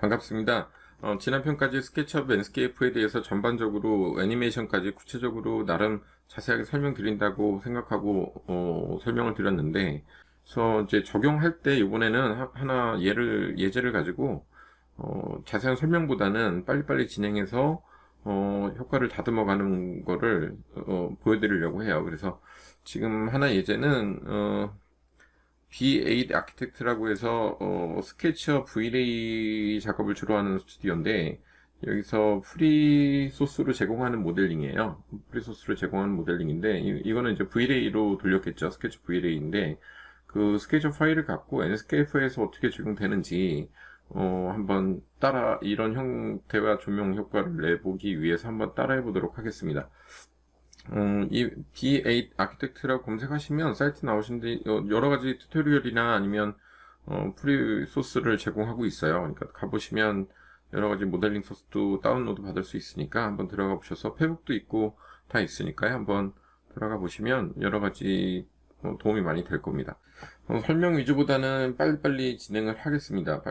반갑습니다. 지난 편까지 스케치업 랜드스케이프에 대해서 전반적으로 애니메이션까지 구체적으로 나름 자세하게 설명드린다고 생각하고 설명을 드렸는데, 그래서 이제 적용할 때 이번에는 하나 예제를 가지고 자세한 설명보다는 빨리빨리 진행해서 효과를 다듬어가는 거를 보여드리려고 해요. 그래서 지금 하나 예제는 B8 아키텍트라고 해서 스케치업 V-Ray 작업을 주로 하는 스튜디오인데, 여기서 프리 소스로 제공하는 모델링이에요. 프리 소스로 제공하는 모델링인데, 이거는 이제 V-Ray로 돌렸겠죠. 스케치업 V-Ray인데, 그 스케치업 파일을 갖고 enscape에서 어떻게 적용되는지 한번 이런 형태와 조명 효과를 내보기 위해서 한번 따라해 보도록 하겠습니다. 이 B8 아키텍트라고 검색하시면 사이트 나오시는데 여러가지 튜토리얼이나 아니면 프리 소스를 제공하고 있어요. 그러니까 가보시면 여러가지 모델링 소스도 다운로드 받을 수 있으니까 한번 들어가 보셔서 페북도 있고 다 있으니까요. 한번 들어가 보시면 여러가지 도움이 많이 될 겁니다. 설명 위주보다는 빨리빨리 진행을 하겠습니다.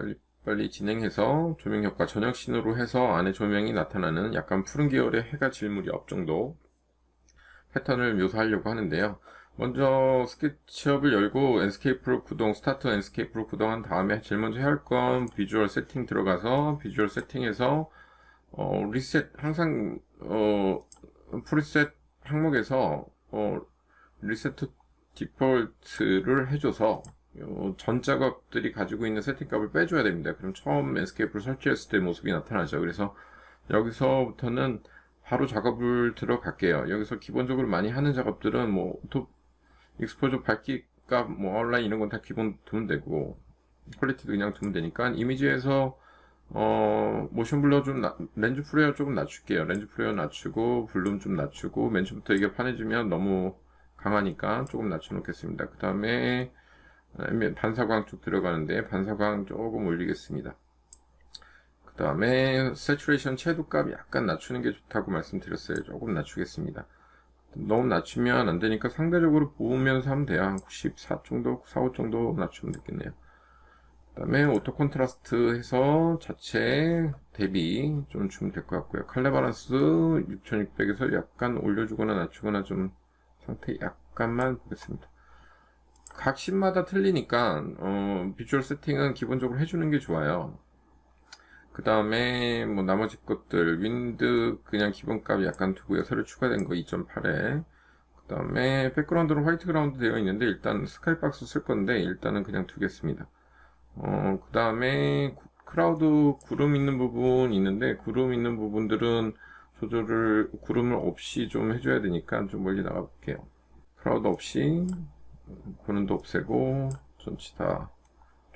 빨리 진행해서 조명 효과 저녁신으로 해서 안에 조명이 나타나는 약간 푸른 계열의 해가 질 무렵 정도 패턴을 묘사하려고 하는데요. 먼저 스케치업을 열고 엔스케이프로 구동, 스타트 엔스케이프로 구동한 다음에 제일 먼저 해야 할 건 비주얼 세팅 들어가서 비주얼 세팅에서 리셋, 항상 프리셋 항목에서 리셋 디폴트를 해줘서 전 작업들이 가지고 있는 세팅 값을 빼줘야 됩니다. 그럼 처음 엔스케이프를 설치했을 때 모습이 나타나죠. 그래서 여기서부터는 바로 작업을 들어갈게요. 여기서 기본적으로 많이 하는 작업들은 익스포저 밝기 값, 아웃라인 이런 건 다 기본 두면 되고, 퀄리티도 그냥 두면 되니까, 이미지에서, 모션 블러 렌즈 플레어 조금 낮출게요. 렌즈 플레어 낮추고, 볼륨 좀 낮추고, 맨 처음부터 이게 환해지면 너무 강하니까 조금 낮춰놓겠습니다. 그 다음에, 반사광 쪽 들어가는데, 반사광 조금 올리겠습니다. 그 다음에 새추레이션 채도 값 약간 낮추는 게 좋다고 말씀드렸어요. 조금 낮추겠습니다. 너무 낮추면 안 되니까 상대적으로 보면서 하면 돼요. 한 94 정도, 45 정도 낮추면 되겠네요. 그 다음에 오토 콘트라스트 해서 자체 대비 좀 주면 될 것 같고요. 컬러 바란스 6600에서 약간 올려주거나 낮추거나 좀 상태 약간만 보겠습니다. 각 씬마다 틀리니까 비주얼 세팅은 기본적으로 해주는 게 좋아요. 그 다음에 나머지 것들 윈드 그냥 기본값 약간 두고요. 새로 추가된 거 2.8에 그 다음에 백그라운드는 화이트 그라운드 되어 있는데 일단 스카이박스 쓸 건데 일단은 그냥 두겠습니다. 그 다음에 크라우드 구름 있는 부분 있는데 구름 있는 부분들은 조절을 구름을 없이 좀 해줘야 되니까 좀 멀리 나가 볼게요. 크라우드 없이 고는도 없애고 전체 다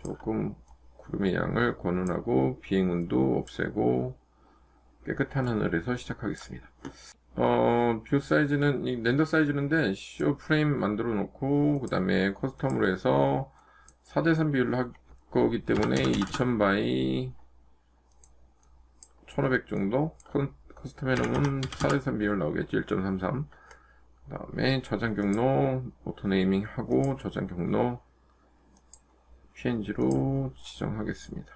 조금 구름의 양을 권한하고 비행운도 없애고 깨끗한 하늘에서 시작하겠습니다. 뷰 사이즈는 이 렌더 사이즈인데 쇼 프레임 만들어 놓고 그 다음에 커스텀으로 해서 4:3 비율로 할 거기 때문에 2000 바이 1500 정도 커스텀 해놓으면 4:3 비율 나오겠지. 1.33. 그 다음에 저장 경로 오토 네이밍 하고 저장 경로 PNG로 지정하겠습니다.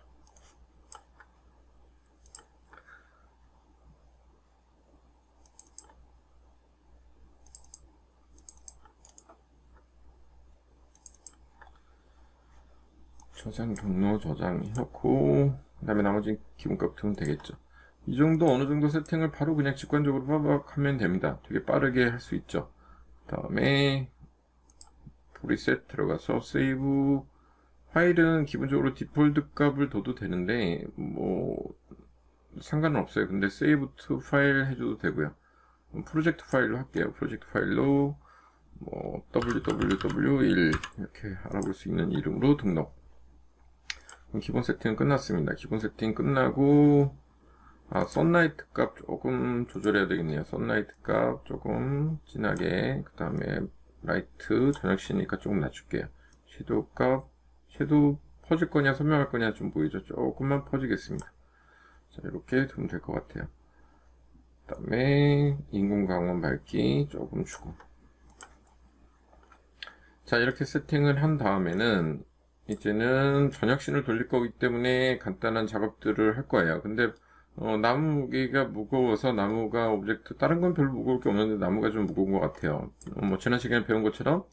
저장 경로 저장해놓고 그 다음에 나머지 기본값 두면 되겠죠. 이 정도 어느 정도 세팅을 바로 그냥 직관적으로 빠박 하면 됩니다. 되게 빠르게 할 수 있죠. 그 다음에 프리셋 들어가서 세이브 파일은 기본적으로 디폴트 값을 둬도 되는데 상관은 없어요. 근데 save to 파일 해줘도 되고요. 프로젝트 파일로 할게요. 프로젝트 파일로 www1 이렇게 알아볼 수 있는 이름으로 등록. 기본 세팅은 끝났습니다. 기본 세팅 끝나고 선라이트 값 조금 조절해야 되겠네요. 선라이트 값 조금 진하게, 그 다음에 라이트 저녁시니까 조금 낮출게요. 섀도우 값, 섀도우 퍼질 거냐 선명할 거냐 좀 보이죠? 조금만 퍼지겠습니다. 자, 이렇게 두면 될 것 같아요. 그 다음에 인공광원 밝기 조금 주고. 자, 이렇게 세팅을 한 다음에는 이제는 전역신을 돌릴 거기 때문에 간단한 작업들을 할 거예요. 근데 나무 무게가 무거워서 나무가 오브젝트 다른 건 별로 무거울 게 없는데 나무가 좀 무거운 것 같아요. 뭐 지난 시간에 배운 것처럼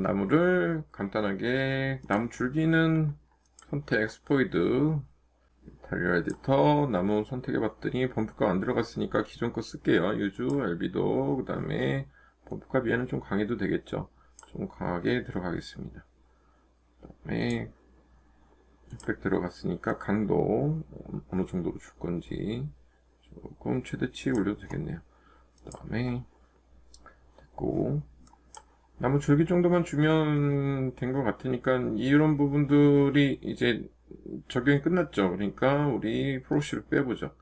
나무를 간단하게 나무 줄기는 선택 엑스포이드 타리얼 에디터 나무 선택해 봤더니 범프가 안 들어갔으니까 기존 거 쓸게요. 유주 알비도 그 다음에 범프가 비에는 좀 강해도 되겠죠. 좀 강하게 들어가겠습니다. 그 다음에 흑백 들어갔으니까 강도 어느 정도로 줄 건지 조금 최대치 올려도 되겠네요. 그 다음에 됐고 나무 줄기 정도만 주면 된 것 같으니까 이런 부분들이 이제 적용이 끝났죠. 그러니까 우리 프로시를 빼보죠.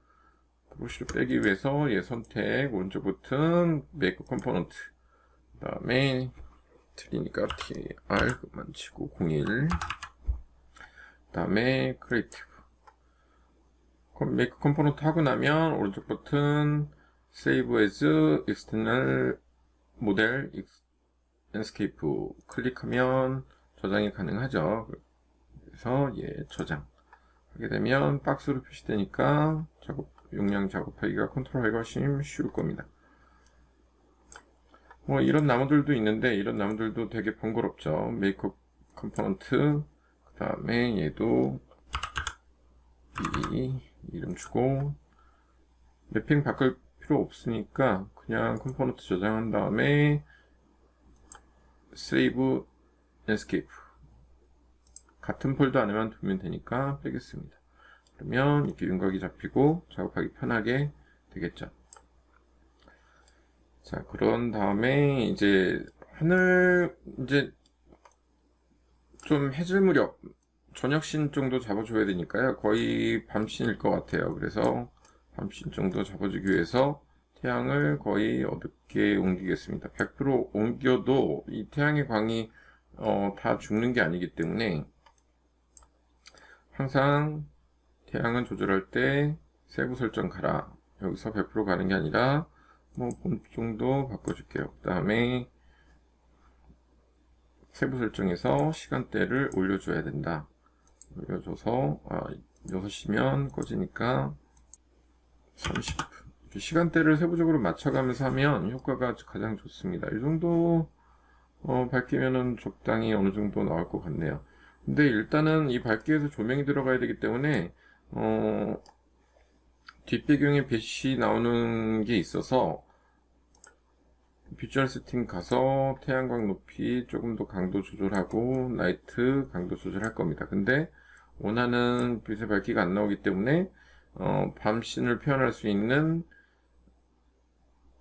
프로시를 빼기 위해서 얘 선택 오른쪽 버튼 메이크 컴포넌트 그 다음에 트리니까 TR 그만 치고 01 그 다음에 크리에이티브 메이크 컴포넌트 하고 나면 오른쪽 버튼 Save as External Model 랜스케이프 클릭하면 저장이 가능하죠. 그래서 얘 저장 하게 되면 박스로 표시되니까 용량 작업하기가 컨트롤하기가 훨씬 쉬울 겁니다. 뭐 이런 나무들도 있는데 이런 나무들도 되게 번거롭죠. 메이크업 컴포넌트 그 다음에 얘도 이름 주고 맵핑 바꿀 필요 없으니까 그냥 컴포넌트 저장한 다음에 세이브 랜스케이프 같은 폴더 안에만 두면 되니까 빼겠습니다. 그러면 이렇게 윤곽이 잡히고 작업하기 편하게 되겠죠. 자, 그런 다음에 이제 하늘 이제 좀 해질 무렵 저녁신 정도 잡아줘야 되니까요. 거의 밤신일 것 같아요. 그래서 밤신 정도 잡아주기 위해서 태양을 거의 어둡게 옮기겠습니다. 100% 옮겨도 이 태양의 광이 다 죽는 게 아니기 때문에 항상 태양은 조절할 때 세부 설정 가라. 여기서 100% 가는 게 아니라 뭐 봄 정도 바꿔줄게요. 그 다음에 세부 설정에서 시간대를 올려줘야 된다. 올려줘서 6시면 꺼지니까 30분 시간대를 세부적으로 맞춰가면서 하면 효과가 가장 좋습니다. 이 정도 밝히면은 적당히 어느 정도 나올 것 같네요. 근데 일단은 이 밝기에서 조명이 들어가야 되기 때문에 뒷배경에 빛이 나오는 게 있어서 비주얼 세팅 가서 태양광 높이 조금 더 강도 조절하고 라이트 강도 조절할 겁니다. 근데 원하는 빛의 밝기가 안 나오기 때문에 밤신을 표현할 수 있는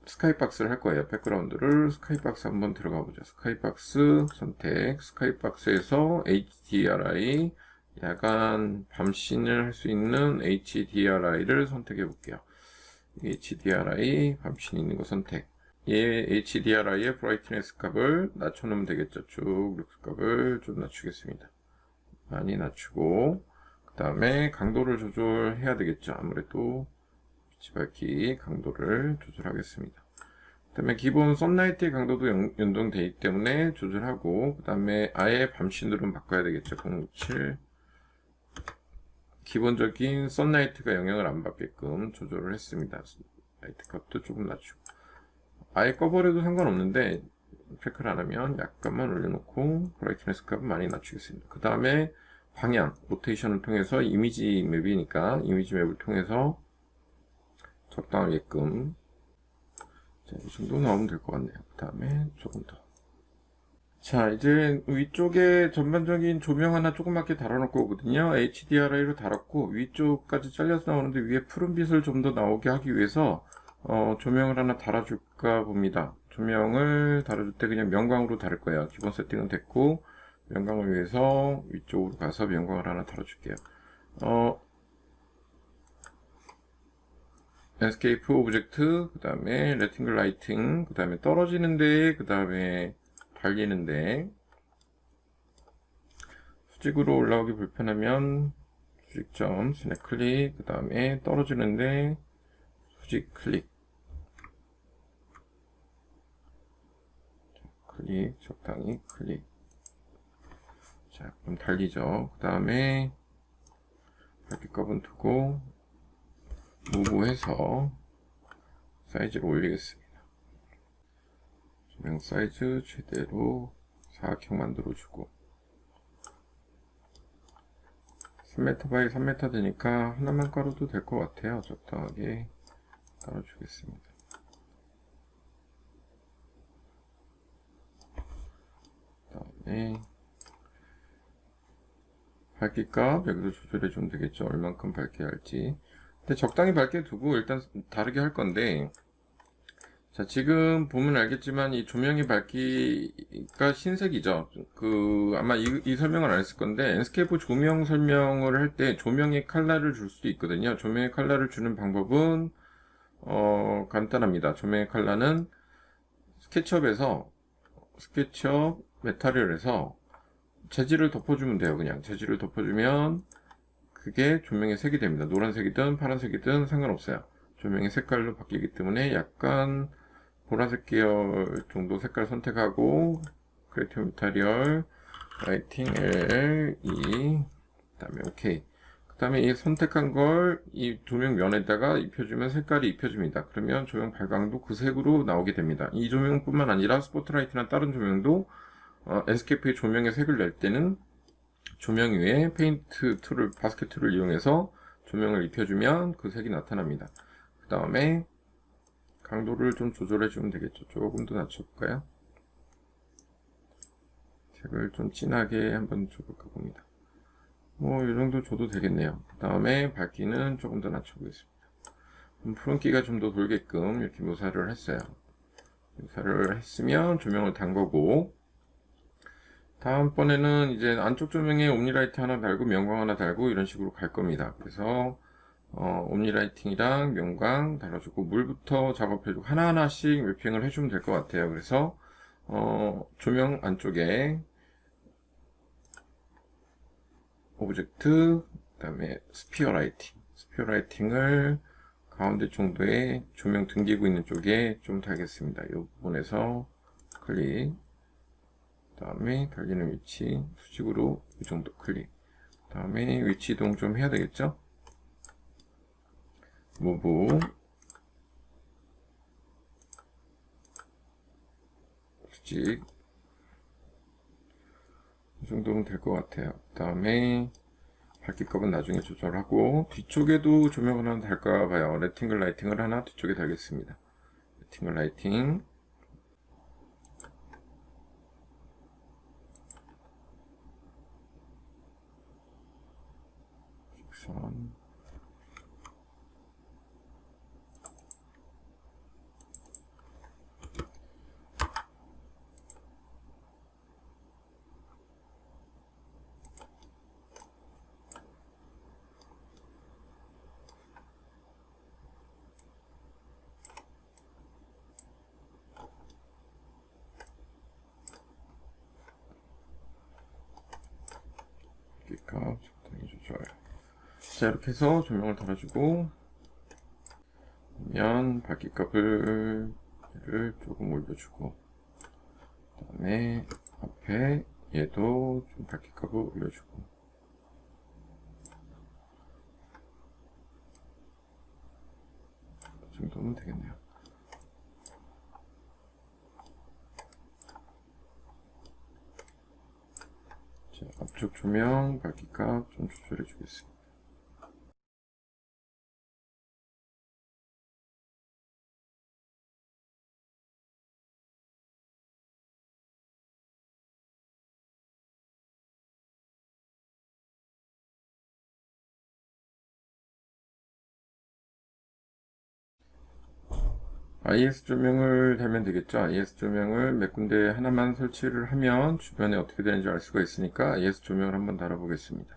스카이박스를 할 거예요. 백그라운드를 스카이박스 한번 들어가 보죠. 스카이박스 선택 스카이박스에서 HDRI 야간 밤신을 할 수 있는 HDRI를 선택해 볼게요. HDRI 밤신 있는 거 선택 얘 HDRI의 브라이트니스 값을 낮춰놓으면 되겠죠. 쭉 룩스 값을 좀 낮추겠습니다. 많이 낮추고 그 다음에 강도를 조절해야 되겠죠. 아무래도 빛이 밝기 강도를 조절하겠습니다. 그 다음에 기본 썬라이트의 강도도 연동되기 때문에 조절하고 그 다음에 아예 밤신으로 바꿔야 되겠죠. 067 기본적인 썬라이트가 영향을 안 받게끔 조절을 했습니다. 라이트 값도 조금 낮추고 아예 꺼버려도 상관없는데 체크를 안 하면 약간만 올려놓고 브라이트니스 값은 많이 낮추겠습니다. 그 다음에 방향, 로테이션을 통해서 이미지 맵이니까 이미지 맵을 통해서 적당하게끔 자, 이 정도 나오면 될 것 같네요. 그 다음에 조금 더. 자, 이제 위쪽에 전반적인 조명 하나 조그맣게 달아놓을 거거든요. HDRI로 달았고 위쪽까지 잘려서 나오는데 위에 푸른빛을 좀 더 나오게 하기 위해서 조명을 하나 달아줄까 봅니다. 조명을 달아줄 때 그냥 명광으로 달을 거예요. 기본 세팅은 됐고 명광을 위해서 위쪽으로 가서 명광을 하나 달아줄게요. 랜스케이프 오브젝트 그 다음에 레팅글 라이팅 그 다음에 떨어지는데 그 다음에 달리는데 수직으로 올라오기 불편하면 수직점 스냅 클릭 그 다음에 떨어지는데 수직 클릭 클릭 적당히 클릭 자, 그럼 달리죠. 그 다음에 밝기값은 두고 무브해서 사이즈를 올리겠습니다. 조명 사이즈 최대로 사각형 만들어주고 3m 바이 3m 되니까 하나만 깔아도 될 것 같아요. 적당하게 깔아주겠습니다. 그 다음에 밝기값 여기도 조절해 주면 되겠죠. 얼만큼 밝게 할지. 근데 적당히 밝게 두고 일단 다르게 할 건데, 자, 지금 보면 알겠지만 이 조명의 밝기가 흰색이죠. 아마 이 설명을 안 했을 건데, 엔스케이프 조명 설명을 할 때 조명의 컬러를 줄 수도 있거든요. 조명의 컬러를 주는 방법은 간단합니다. 조명의 컬러는 스케치업 메타리얼에서 재질을 덮어주면 돼요. 그냥 재질을 덮어주면 그게 조명의 색이 됩니다. 노란색이든 파란색이든 상관없어요. 조명의 색깔로 바뀌기 때문에 약간 보라색 계열 정도 색깔 선택하고 크리에이티브 메타리얼 라이팅 LE 그 다음에 OK. 그 다음에 이 선택한 걸 이 조명 면에다가 입혀주면 색깔이 입혀집니다. 그러면 조명 발광도 그 색으로 나오게 됩니다. 이 조명뿐만 아니라 스포트라이트나 다른 조명도 엔스케이프의 조명의 색을 낼 때는 조명 위에 페인트 툴을, 바스켓 툴을 이용해서 조명을 입혀주면 그 색이 나타납니다. 그 다음에 강도를 좀 조절해 주면 되겠죠. 조금 더 낮춰볼까요? 색을 좀 진하게 한번 줘볼까 봅니다. 뭐, 이 정도 줘도 되겠네요. 그 다음에 밝기는 조금 더 낮춰보겠습니다. 푸른기가 좀 더 돌게끔 이렇게 묘사를 했어요. 묘사를 했으면 조명을 단 거고, 다음번에는 이제 안쪽 조명에 옴니라이트 하나 달고 명광 하나 달고 이런 식으로 갈 겁니다. 그래서 옴니라이팅이랑 명광 달아주고 물부터 작업해주고 하나하나씩 랩핑을 해주면 될 것 같아요. 그래서 조명 안쪽에 오브젝트, 그 다음에 스피어 라이팅을 가운데 정도의 조명 등기고 있는 쪽에 좀 달겠습니다. 이 부분에서 클릭, 그 다음에 달리는 위치 수직으로 이 정도 클릭, 그 다음에 위치 이동 좀 해야 되겠죠. 무브 수직 이 정도면 될 것 같아요. 그 다음에 밝기값은 나중에 조절하고 뒤쪽에도 조명을 하나 달까 봐요. 레팅글 라이팅을 하나 뒤쪽에 달겠습니다. 레팅글 라이팅 직선 밝기값 적당히 조절. 자, 이렇게 해서 조명을 달아주고 그러면 밝기값을 조금 올려주고 그 다음에 앞에 얘도 좀 밝기값을 올려주고 이 정도면 되겠네요. 자, 앞쪽 조명 밝기값 좀 조절해 주겠습니다. IS 조명을 달면 되겠죠. IS 조명을 몇 군데 하나만 설치를 하면 주변에 어떻게 되는지 알 수가 있으니까 IS 조명을 한번 달아보겠습니다.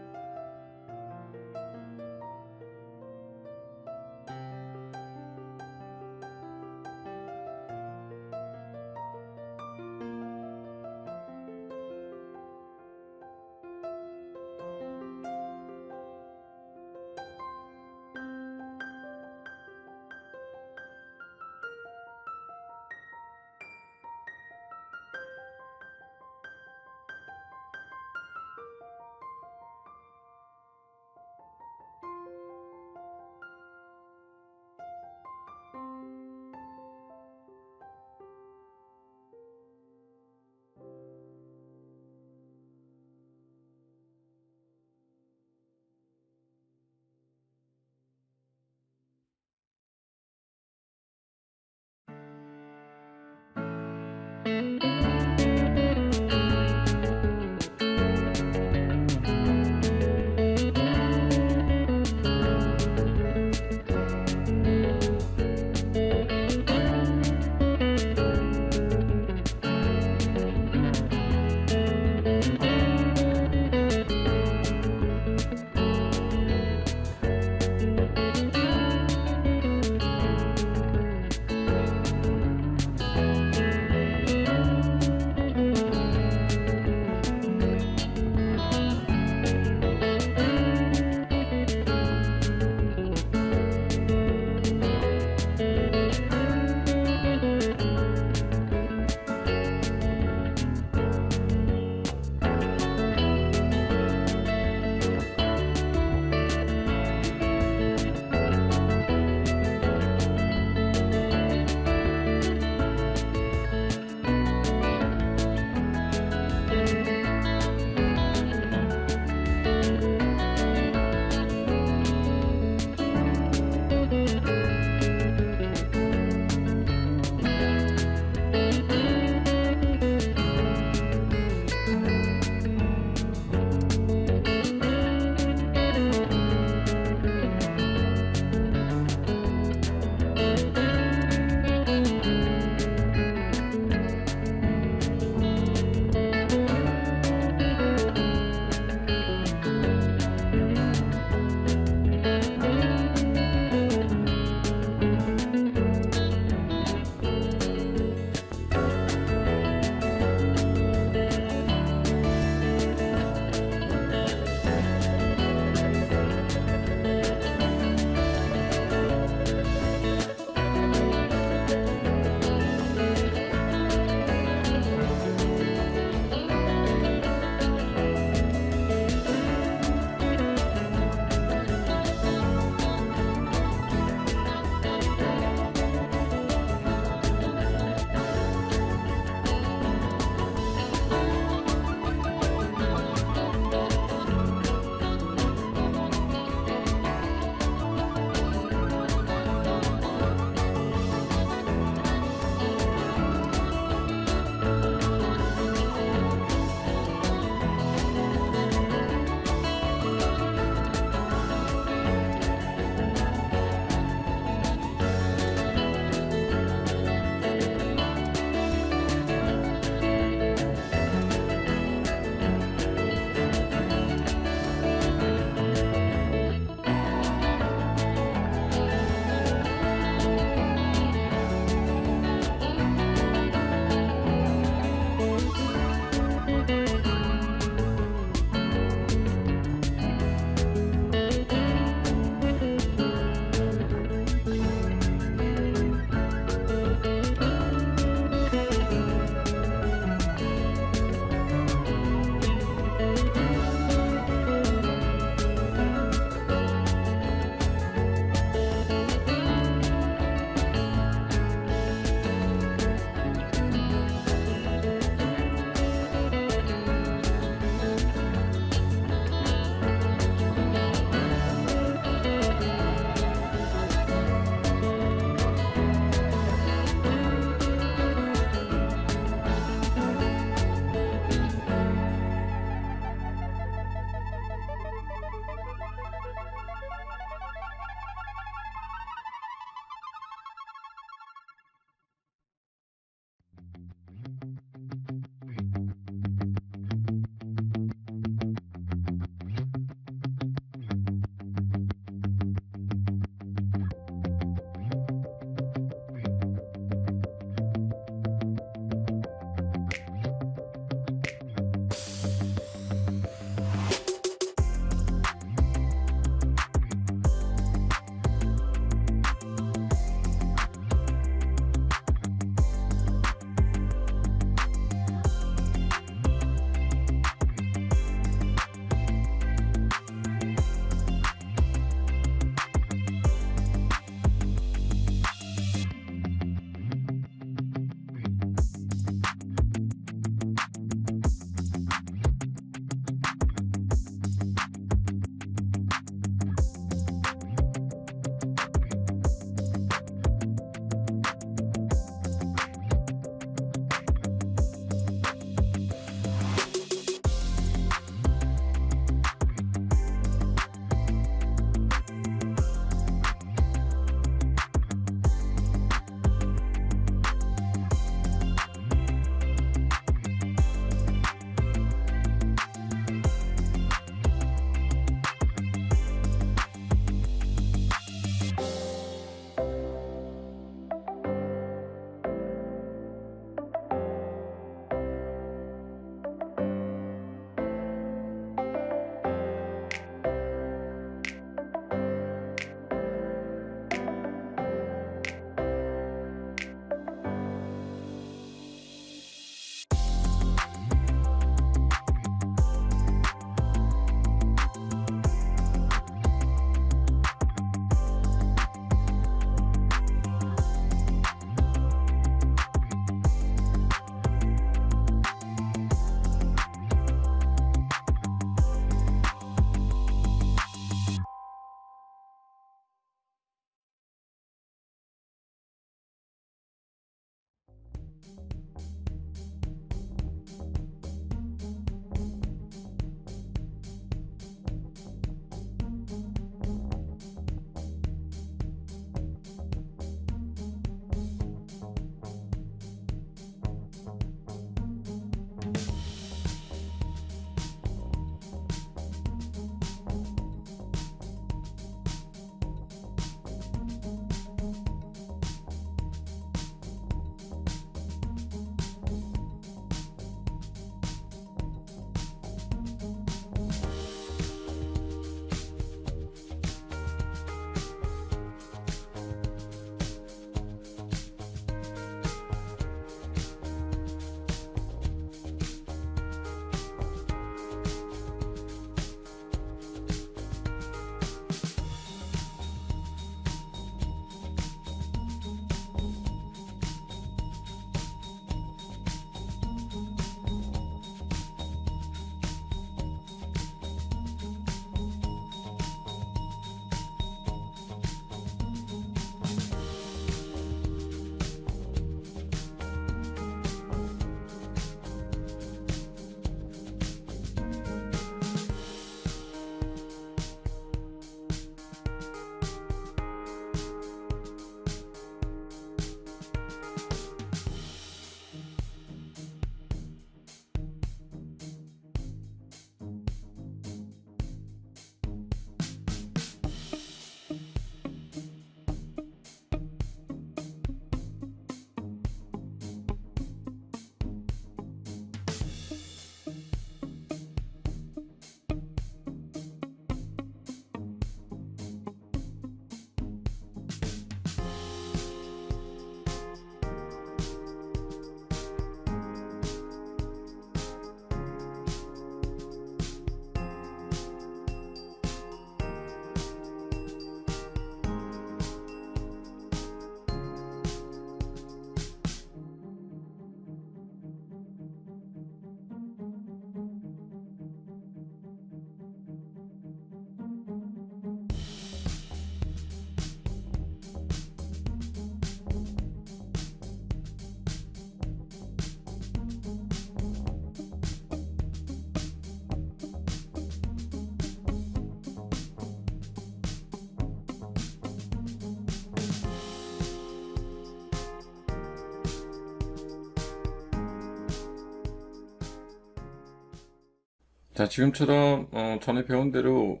자, 지금처럼 전에 배운 대로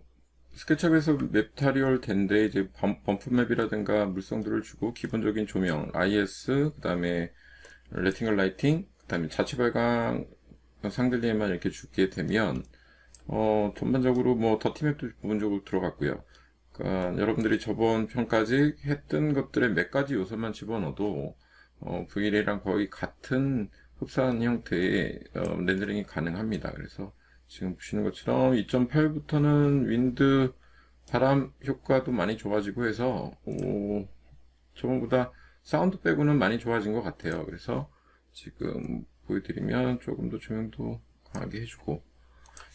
스케치업에서 맵타리얼 된데 이제 범프맵이라든가 물성들을 주고 기본적인 조명, IS, 그 다음에 레팅글 라이팅, 그 다음에 자체 발광 상들리에만 이렇게 주게 되면 전반적으로 뭐 더티맵도 부분적으로 들어갔고요. 그러니까 여러분들이 저번 편까지 했던 것들의 몇 가지 요소만 집어넣어도 VLA랑 거의 같은 흡사한 형태의 렌더링이 가능합니다. 그래서 지금 보시는 것처럼 2.8부터는 윈드 바람 효과도 많이 좋아지고 해서 저번보다 사운드 빼고는 많이 좋아진 것 같아요. 그래서 지금 보여드리면 조금 더 조명도 강하게 해주고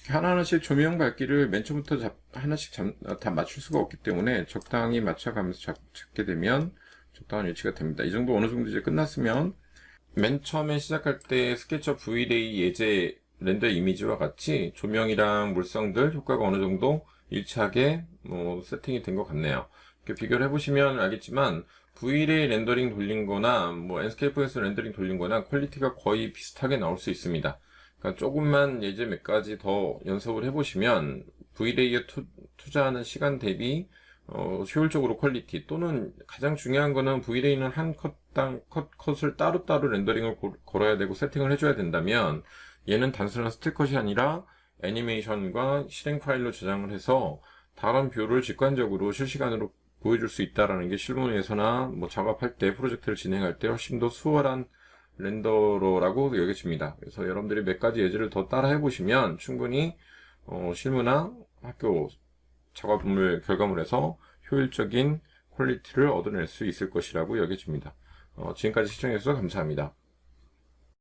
하나하나씩 조명 밝기를 맨 처음부터 하나씩 다 맞출 수가 없기 때문에 적당히 맞춰가면서 잡게 되면 적당한 위치가 됩니다. 이 정도 어느 정도 이제 끝났으면 맨 처음에 시작할 때 스케치업 VLA 예제 렌더 이미지와 같이 조명이랑 물성들 효과가 어느 정도 일치하게 세팅이 된 것 같네요. 이렇게 비교를 해보시면 알겠지만 VLA 렌더링 돌린 거나 엔스케이프에서 렌더링 돌린 거나 퀄리티가 거의 비슷하게 나올 수 있습니다. 그러니까 조금만 예제 몇 가지 더 연습을 해보시면 VLA에 투자하는 시간 대비 효율적으로 퀄리티 또는 가장 중요한 거는 VLA는 한 컷당 컷을 따로따로 렌더링을 걸어야 되고 세팅을 해줘야 된다면 얘는 단순한 스틸컷이 아니라 애니메이션과 실행 파일로 저장을 해서 다른 뷰를 직관적으로 실시간으로 보여줄 수 있다는 게 실무에서나 작업할 때 프로젝트를 진행할 때 훨씬 더 수월한 렌더러라고 여겨집니다. 그래서 여러분들이 몇 가지 예제를 더 따라 해보시면 충분히 실무나 학교 작업물 결과물에서 효율적인 퀄리티를 얻어낼 수 있을 것이라고 여겨집니다. 지금까지 시청해주셔서 감사합니다.